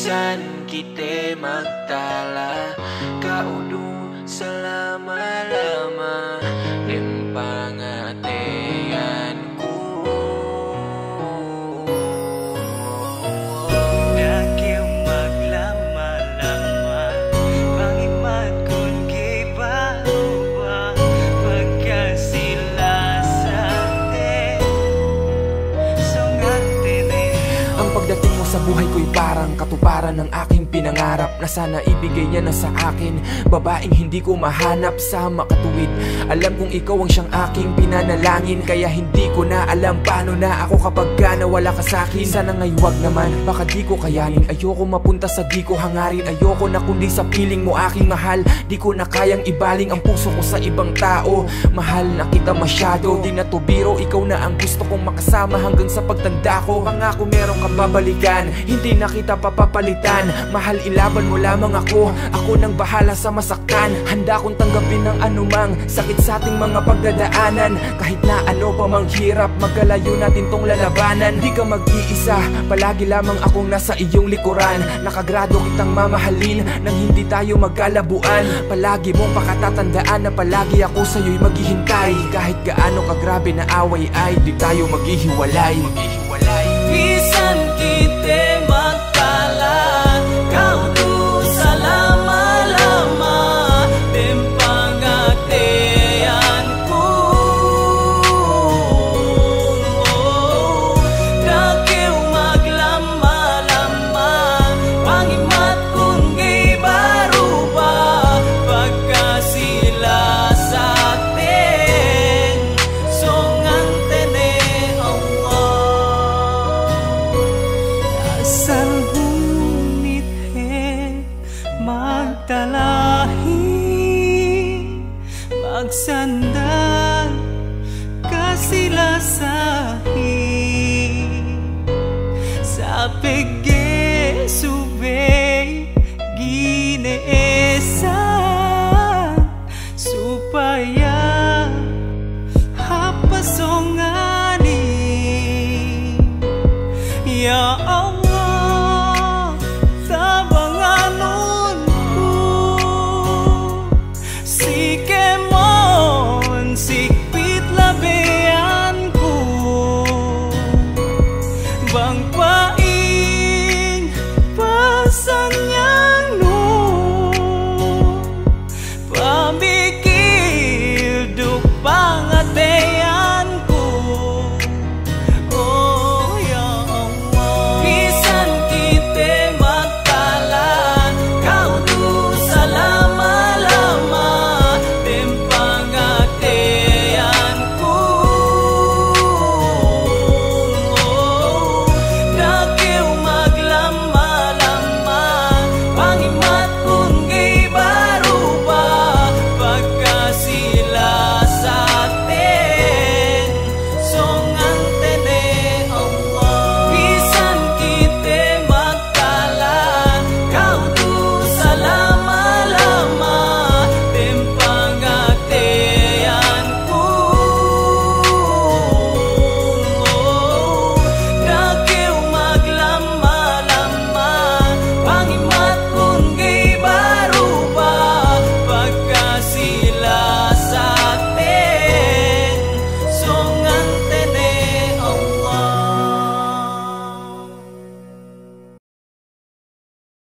Bisan kite magtala kaudu selama-lama impangatean ko. Dakiw maglama-lama pangimat kun gibawa pagkasila sa te sungate ne. Ang pagdating mo sa buhay ko'y parang katuparan ng aking pinangarap na sana ibigay niya na sa akin. Babaeng hindi ko mahanap sa makatuwid. Alam kong ikaw ang siyang aking pinanalangin, kaya hindi ko na alam paano na ako kapag ka nawala ka sa'kin. Sana nga'y wag naman, baka di ko kayanin. Ayoko mapunta sa di ko hangarin. Ayoko na kundi sa piling mo aking mahal. Di ko na kayang ibaling ang puso ko sa ibang tao. Mahal na kita masyado, di na to biro. Ikaw na ang gusto kong makasama hanggang sa pagtanda ko. Pangako meron kang babalikan, hindi na kita papapalitan. Mahal, ilaban mo lamang ako. Ako nang bahala sa masaktan. Handa kong tanggapin ng anumang sakit sa ating mga pagdadaanan. Kahit na ano pa mang hirap, magkalayo natin tong lalabanan. Di ka mag-iisa, palagi lamang akong nasa iyong likuran. Nakagrado kitang mamahalin nang hindi tayo magkalabuan. Palagi mong pakatatandaan na palagi ako sa'yo'y maghihintay. Kahit gaano kagrabe na away ay di tayo maghihiwalay. Bisan kite magtala kaudu salama-lama timpangatean ko. Dakiw maglama-lama pangimat kun gibaruba pagkasila sa atin sungante ne asal hunit magdalahi magsandal kasilasahi sa pege subay gineesa supaya hapasongani ya Allah.